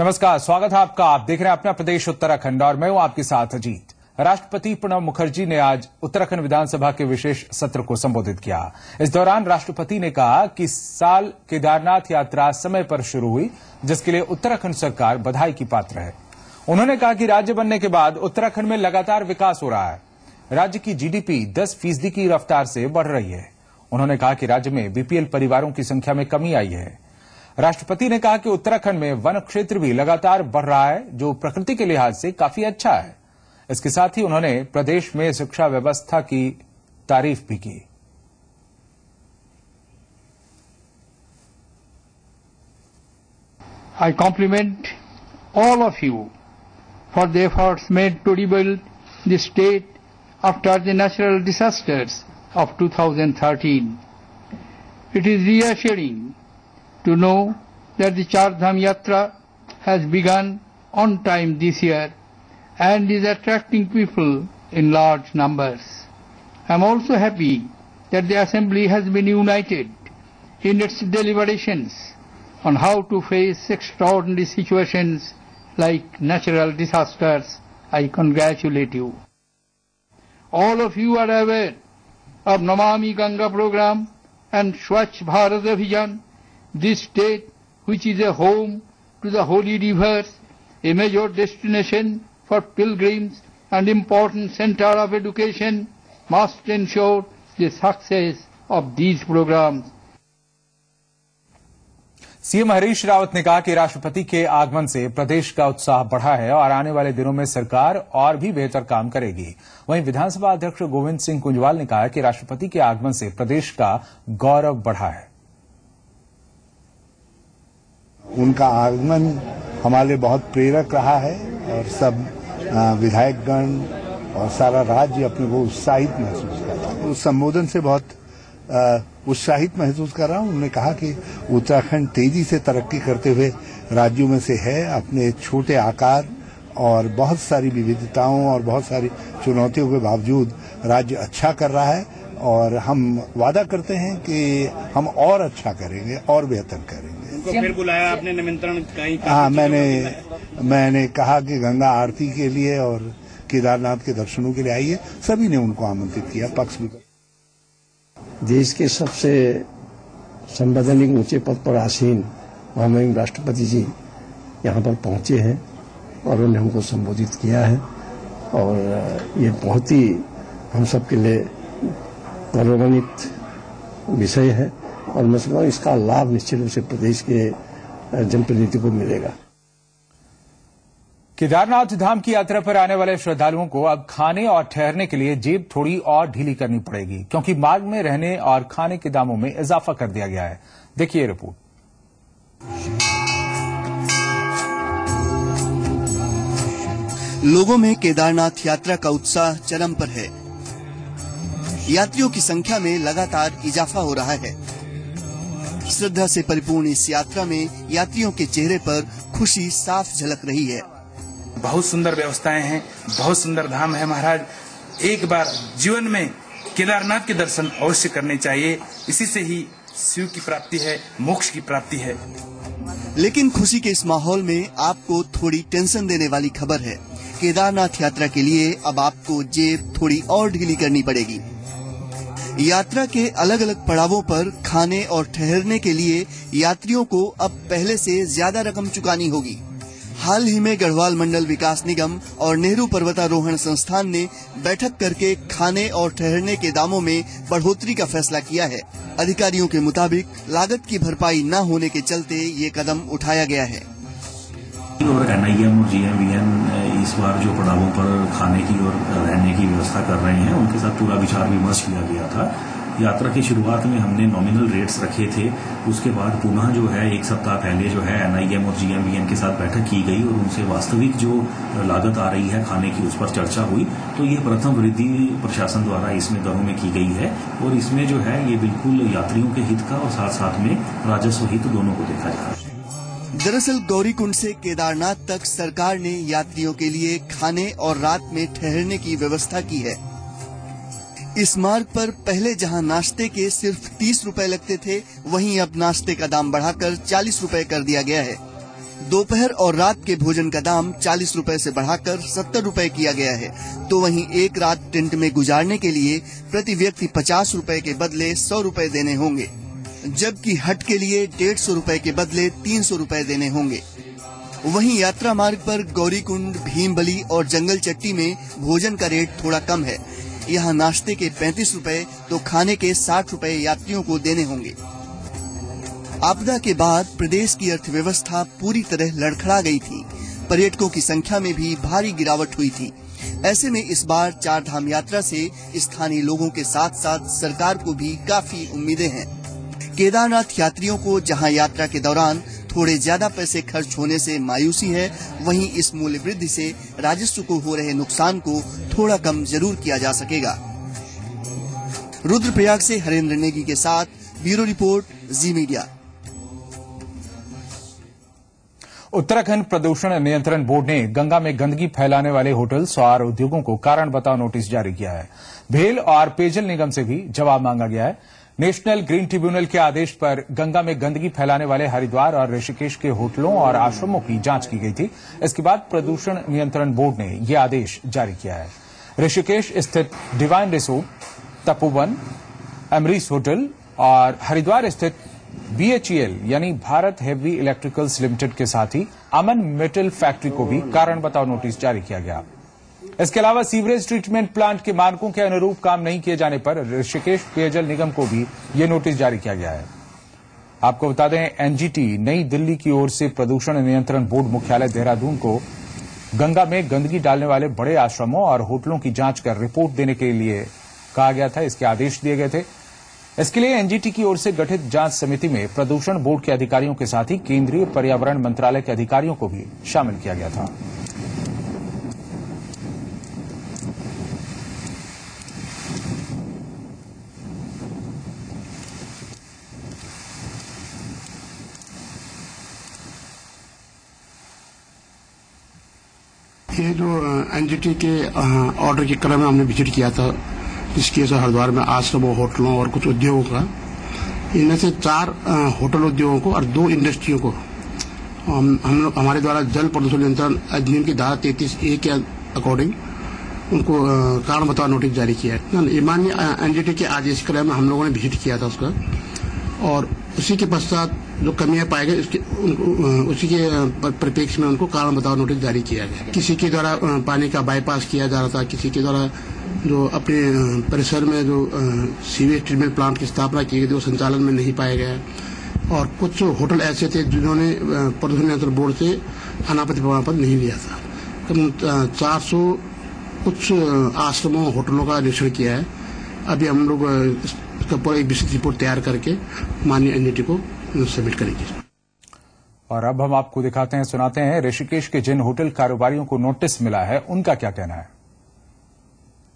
नमस्कार, स्वागत है आपका। आप देख रहे हैं अपना प्रदेश उत्तराखंड और मैं हूं आपके साथ अजीत। राष्ट्रपति प्रणब मुखर्जी ने आज उत्तराखंड विधानसभा के विशेष सत्र को संबोधित किया। इस दौरान राष्ट्रपति ने कहा कि इस साल केदारनाथ यात्रा समय पर शुरू हुई, जिसके लिए उत्तराखंड सरकार बधाई की पात्र है। उन्होंने कहा कि राज्य बनने के बाद उत्तराखंड में लगातार विकास हो रहा है। राज्य की जीडीपी 10% की रफ्तार से बढ़ रही है। उन्होंने कहा कि राज्य में बीपीएल परिवारों की संख्या में कमी आई है। राष्ट्रपति ने कहा कि उत्तराखंड में वन क्षेत्र भी लगातार बढ़ रहा है, जो प्रकृति के लिहाज से काफी अच्छा है। इसके साथ ही उन्होंने प्रदेश में शिक्षा व्यवस्था की तारीफ भी की। I compliment all of you for the efforts made to rebuild the state after the natural disasters of 2013. It is reassuring to know that the Char Dham Yatra has begun on time this year and is attracting people in large numbers. I am also happy that the Assembly has been united in its deliberations on how to face extraordinary situations like natural disasters. I congratulate you. All of you are aware of Namami Ganga program and Swachh Bharat Abhiyan. This state, which is a home to the holy rivers, a major destination for pilgrims and important center of education, must ensure the success of these programs. CM Harish Rawat ने कहा कि राष्ट्रपति के आगमन से प्रदेश का उत्साह बढ़ा है और आने वाले दिनों में सरकार और भी बेहतर काम करेगी। वहीं विधानसभा अध्यक्ष गोविंद सिंह कुंजवाल ने कहा कि राष्ट्रपति के आगमन से प्रदेश का गौरव बढ़ा है। उनका आगमन हमारे लिए बहुत प्रेरक रहा है और सब विधायकगण और सारा राज्य अपने को उत्साहित महसूस कर रहा है। उस संबोधन से बहुत उत्साहित महसूस कर रहा हूं। उन्होंने कहा कि उत्तराखंड तेजी से तरक्की करते हुए राज्यों में से है। अपने छोटे आकार और बहुत सारी विविधताओं और बहुत सारी चुनौतियों के बावजूद राज्य अच्छा कर रहा है और हम वादा करते हैं कि हम और अच्छा करेंगे और बेहतर करेंगे। उनको फिर बुलाया आपने, निमंत्रण कहीं? हाँ, मैंने कहा कि गंगा आरती के लिए और केदारनाथ के दर्शनों के लिए आइए। सभी ने उनको आमंत्रित किया। पक्ष भी देश के सबसे संवैधानिक ऊंचे पद पर आसीन महामहिम राष्ट्रपति जी यहाँ पर पहुंचे हैं और उन्होंने हमको संबोधित किया है और ये बहुत ही हम सबके लिए गौरवान्वित विषय है और मैं समझता हूँ इसका लाभ निश्चित रूप से प्रदेश के जनप्रतिनिधियों को मिलेगा। केदारनाथ धाम की यात्रा पर आने वाले श्रद्धालुओं को अब खाने और ठहरने के लिए जेब थोड़ी और ढीली करनी पड़ेगी, क्योंकि मार्ग में रहने और खाने के दामों में इजाफा कर दिया गया है। देखिए रिपोर्ट। लोगों में केदारनाथ यात्रा का उत्साह चरम पर है। यात्रियों की संख्या में लगातार इजाफा हो रहा है। श्रद्धा से परिपूर्ण इस यात्रा में यात्रियों के चेहरे पर खुशी साफ झलक रही है। बहुत सुंदर व्यवस्थाएं हैं, बहुत सुंदर धाम है महाराज। एक बार जीवन में केदारनाथ के दर्शन अवश्य करने चाहिए। इसी से ही शिव की प्राप्ति है, मोक्ष की प्राप्ति है। लेकिन खुशी के इस माहौल में आपको थोड़ी टेंशन देने वाली खबर है। केदारनाथ यात्रा के लिए अब आपको जेब थोड़ी और ढीली करनी पड़ेगी। यात्रा के अलग अलग पड़ावों पर खाने और ठहरने के लिए यात्रियों को अब पहले से ज्यादा रकम चुकानी होगी। हाल ही में गढ़वाल मंडल विकास निगम और नेहरू पर्वतारोहण संस्थान ने बैठक करके खाने और ठहरने के दामों में बढ़ोतरी का फैसला किया है। अधिकारियों के मुताबिक लागत की भरपाई न होने के चलते ये कदम उठाया गया है। और एनआईएम और जीएमवीएन इस बार जो पड़ावों पर खाने की और रहने की व्यवस्था कर रहे हैं, उनके साथ पूरा विचार विमर्श किया गया था। यात्रा की शुरुआत में हमने नॉमिनल रेट्स रखे थे। उसके बाद पुनः जो है एक सप्ताह पहले जो है एनआईएम और जीएमवीएन के साथ बैठक की गई और उनसे वास्तविक जो लागत आ रही है खाने की, उस पर चर्चा हुई। तो ये प्रथम वृद्धि प्रशासन द्वारा इसमें दरों में की गई है और इसमें जो है ये बिल्कुल यात्रियों के हित का और साथ साथ में राजस्व हित दोनों को देखा जा रहा है। दरअसल गौरीकुंड से केदारनाथ तक सरकार ने यात्रियों के लिए खाने और रात में ठहरने की व्यवस्था की है। इस मार्ग पर पहले जहां नाश्ते के सिर्फ 30 रुपए लगते थे, वहीं अब नाश्ते का दाम बढ़ाकर 40 रुपए कर दिया गया है। दोपहर और रात के भोजन का दाम 40 रुपए से बढ़ाकर 70 रुपए किया गया है, तो वहीं एक रात टेंट में गुजारने के लिए प्रति व्यक्ति 50 रुपए के बदले 100 रुपए देने होंगे, जबकि हट के लिए 150 रुपए के बदले 300 रुपए देने होंगे। वहीं यात्रा मार्ग पर गौरीकुंड, भीमबली और जंगल चट्टी में भोजन का रेट थोड़ा कम है। यहाँ नाश्ते के 35 रुपए तो खाने के 60 रुपए यात्रियों को देने होंगे। आपदा के बाद प्रदेश की अर्थव्यवस्था पूरी तरह लड़खड़ा गई थी। पर्यटकों की संख्या में भी भारी गिरावट हुई थी। ऐसे में इस बार 4 धाम यात्रा से स्थानीय लोगों के साथ साथ सरकार को भी काफी उम्मीदें हैं। केदारनाथ यात्रियों को जहां यात्रा के दौरान थोड़े ज्यादा पैसे खर्च होने से मायूसी है, वहीं इस मूल्य वृद्धि से राजस्व को हो रहे नुकसान को थोड़ा कम जरूर किया जा सकेगा। रुद्रप्रयाग से हरेंद्र नेगी के साथ ब्यूरो रिपोर्ट, जी मीडिया। उत्तराखंड प्रदूषण नियंत्रण बोर्ड ने गंगा में गंदगी फैलाने वाले होटल्स और उद्योगों को कारण बताओ नोटिस जारी किया है। भेल और पेयजल निगम से भी जवाब मांगा गया है। नेशनल ग्रीन ट्रिब्यूनल के आदेश पर गंगा में गंदगी फैलाने वाले हरिद्वार और ऋषिकेश के होटलों और आश्रमों की जांच की गई थी। इसके बाद प्रदूषण नियंत्रण बोर्ड ने यह आदेश जारी किया है। ऋषिकेश स्थित divine resort, Tapovan, Amrish hotel और हरिद्वार स्थित BHEL यानी भारत हेवी इलेक्ट्रिकल्स लिमिटेड के साथ ही अमन मेटल फैक्ट्री को भी कारण बताओ नोटिस जारी किया गया। इसके अलावा सीवरेज ट्रीटमेंट प्लांट के मानकों के अनुरूप काम नहीं किए जाने पर ऋषिकेश पेयजल निगम को भी ये नोटिस जारी किया गया है। आपको बता दें, NGT नई दिल्ली की ओर से प्रदूषण नियंत्रण बोर्ड मुख्यालय देहरादून को गंगा में गंदगी डालने वाले बड़े आश्रमों और होटलों की जांच कर रिपोर्ट देने के लिए कहा गया था। इसके आदेश दिए गए थे। इसके लिए NGT की ओर से गठित जांच समिति में प्रदूषण बोर्ड के अधिकारियों के साथ ही केंद्रीय पर्यावरण मंत्रालय के अधिकारियों को भी शामिल किया गया था। ये जो NGT के ऑर्डर के क्रम में हमने विजिट किया था, जिसकी वजह हरिद्वार में आश्रमों, होटलों और कुछ उद्योगों का, इनमें से 4 होटल उद्योगों को और 2 इंडस्ट्रियों को हमारे द्वारा जल प्रदूषण नियंत्रण अधिनियम की धारा 33A के अकॉर्डिंग उनको कारण बताओ नोटिस जारी किया है। माननीय NGT के आदेश क्रम में हम लोगों ने विजिट किया था उसका, और उसी के पश्चात जो कमियां पाई गई उसी के परिप्रेक्ष्य में उनको कारण बताओ नोटिस जारी किया गया। किसी के द्वारा पानी का बाईपास किया जा रहा था, किसी के द्वारा जो अपने परिसर में जो सीवेज ट्रीटमेंट प्लांट की स्थापना की गई थी वो संचालन में नहीं पाया गया, और कुछ होटल ऐसे थे जिन्होंने प्रदूषण नियंत्रण बोर्ड से अनापत्ति प्रमाण पत्र नहीं लिया था। करीब 400 कुछ आश्रमों, होटलों का निरीक्षण किया है। अभी हम लोग इसका पूरा एक विस्तृत रिपोर्ट तैयार करके माननीय NGT को सबमिट करेंगे। और अब हम आपको दिखाते हैं, सुनाते हैं ऋषिकेश के जिन होटल कारोबारियों को नोटिस मिला है उनका क्या कहना है।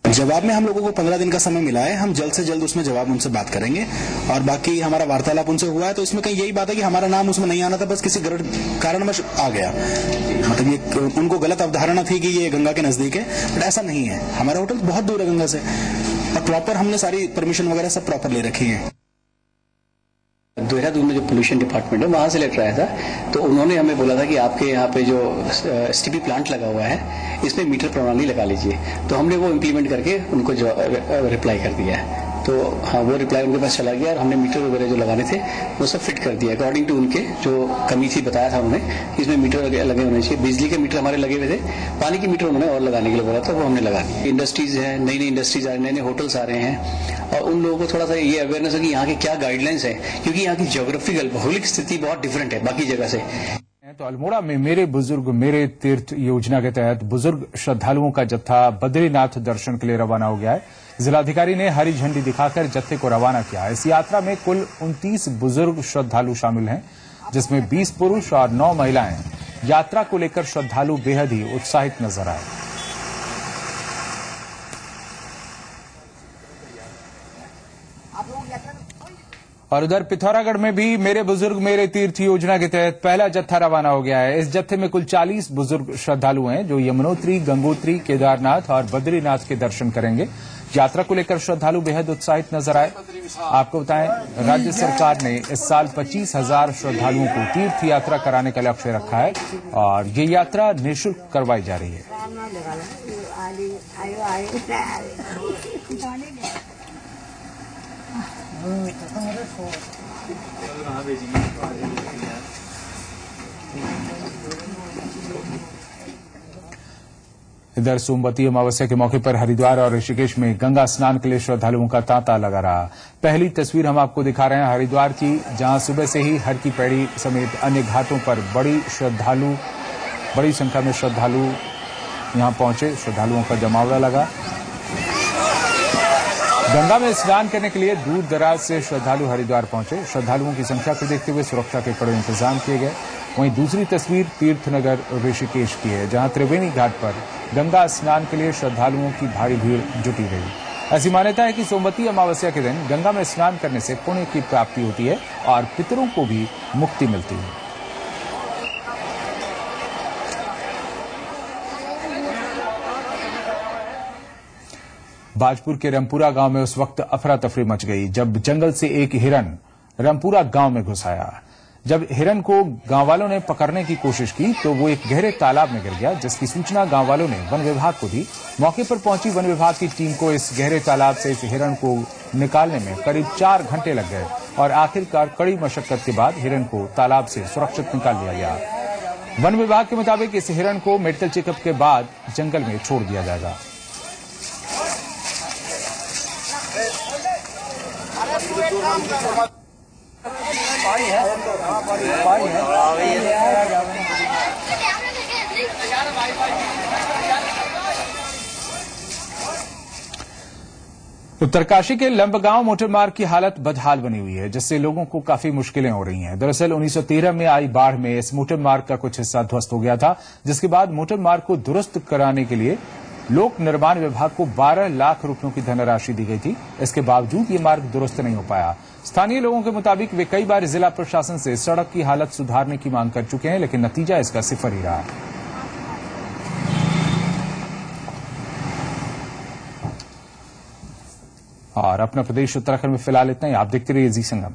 जवाब में हम लोगों को 15 दिन का समय मिला है। हम जल्द से जल्द उसमें जवाब उनसे बात करेंगे, और बाकी हमारा वार्तालाप उनसे हुआ है तो इसमें कहीं यही बात है कि हमारा नाम उसमें नहीं आना था, बस किसी कारणवश आ गया। मतलब ये उनको गलत अवधारणा थी कि ये गंगा के नजदीक है, बट ऐसा नहीं है। हमारा होटल बहुत दूर है गंगा से, और प्रॉपर हमने सारी परमिशन वगैरह सब प्रॉपर ले रखी है। देहरादून में जो पोल्यूशन डिपार्टमेंट है वहां से लेटर आया था, तो उन्होंने हमें बोला था कि आपके यहाँ पे जो STP प्लांट लगा हुआ है इसमें मीटर प्रणाली लगा लीजिए। तो हमने वो इम्प्लीमेंट करके उनको जो रिप्लाई कर दिया है। तो हाँ, वो रिप्लाई उनके पास चला गया और हमने मीटर वगैरह जो लगाने थे वो सब फिट कर दिया अकॉर्डिंग टू उनके जो कमी थी। बताया था उन्होंने इसमें मीटर लगे होने चाहिए। बिजली के मीटर हमारे लगे हुए थे, पानी के मीटर उन्होंने और लगाने के लिए बोला था, वो हमने लगा दिया। इंडस्ट्रीज है, नई नई इंडस्ट्रीज आ रही, नए नए होटल्स आ रहे हैं, और उन लोगों को थोड़ा सा ये अवेयरनेस है कि यहाँ की क्या गाइडलाइंस है, क्योंकि यहाँ की ज्योग्राफिकल भौगोलिक स्थिति बहुत डिफरेंट है बाकी जगह से। तो अल्मोड़ा में मेरे बुजुर्ग मेरे तीर्थ योजना के तहत बुजुर्ग श्रद्धालुओं का जत्था बद्रीनाथ दर्शन के लिए रवाना हो गया है। जिलाधिकारी ने हरी झंडी दिखाकर जत्थे को रवाना किया। इस यात्रा में कुल 29 बुजुर्ग श्रद्धालु शामिल हैं, जिसमें 20 पुरुष और 9 महिलाएं। यात्रा को लेकर श्रद्धालु बेहद ही उत्साहित नजर आए। और उधर पिथौरागढ़ में भी मेरे बुजुर्ग मेरे तीर्थ योजना के तहत पहला जत्था रवाना हो गया है। इस जत्थे में कुल 40 बुजुर्ग श्रद्धालु हैं जो यमुनोत्री, गंगोत्री, केदारनाथ और बद्रीनाथ के दर्शन करेंगे। यात्रा को लेकर श्रद्धालु बेहद उत्साहित नजर आए। आपको बताएं, राज्य सरकार ने इस साल 25,000 श्रद्धालुओं को तीर्थ यात्रा कराने का लक्ष्य रखा है और ये यात्रा निःशुल्क करवाई जा रही है। इधर सोमवती अमावस्या के मौके पर हरिद्वार और ऋषिकेश में गंगा स्नान के लिए श्रद्धालुओं का तांता लगा रहा। पहली तस्वीर हम आपको दिखा रहे हैं हरिद्वार की, जहां सुबह से ही हर की पैड़ी समेत अन्य घाटों पर बड़ी संख्या में श्रद्धालु यहां पहुंचे। श्रद्धालुओं का जमावड़ा लगा। गंगा में स्नान करने के लिए दूर दराज से श्रद्धालु हरिद्वार पहुंचे। श्रद्धालुओं की संख्या को देखते हुए सुरक्षा के कड़े इंतजाम किए गए। वहीं दूसरी तस्वीर तीर्थनगर ऋषिकेश की है, जहां त्रिवेणी घाट पर गंगा स्नान के लिए श्रद्धालुओं की भारी भीड़ जुटी रही। ऐसी मान्यता है कि सोमवती अमावस्या के दिन गंगा में स्नान करने से पुण्य की प्राप्ति होती है और पितरों को भी मुक्ति मिलती है। बाजपुर के रामपुरा गांव में उस वक्त अफरा तफरी मच गई जब जंगल से एक हिरन रामपुरा गांव में घुस आया। जब हिरन को गांव वालों ने पकड़ने की कोशिश की तो वो एक गहरे तालाब में गिर गया, जिसकी सूचना गांव वालों ने वन विभाग को दी। मौके पर पहुंची वन विभाग की टीम को इस गहरे तालाब से इस हिरन को निकालने में करीब 4 घंटे लग गए और आखिरकार कड़ी मशक्कत के बाद हिरन को तालाब से सुरक्षित निकाल लिया गया। वन विभाग के मुताबिक इस हिरन को मेडिकल चेकअप के बाद जंगल में छोड़ दिया जाएगा। उत्तरकाशी के लंबगांव मोटर मार्ग की हालत बदहाल बनी हुई है, जिससे लोगों को काफी मुश्किलें हो रही हैं। दरअसल 1913 में आई बाढ़ में इस मोटर मार्ग का कुछ हिस्सा ध्वस्त हो गया था, जिसके बाद मोटर मार्ग को दुरुस्त कराने के लिए लोक निर्माण विभाग को 12 लाख रुपयों की धनराशि दी गई थी। इसके बावजूद ये मार्ग दुरुस्त नहीं हो पाया। स्थानीय लोगों के मुताबिक वे कई बार जिला प्रशासन से सड़क की हालत सुधारने की मांग कर चुके हैं, लेकिन नतीजा इसका सिफर ही रहा। और अपना प्रदेश उत्तराखंड में फिलहाल इतना ही। आप देखते रहिए जी संगम।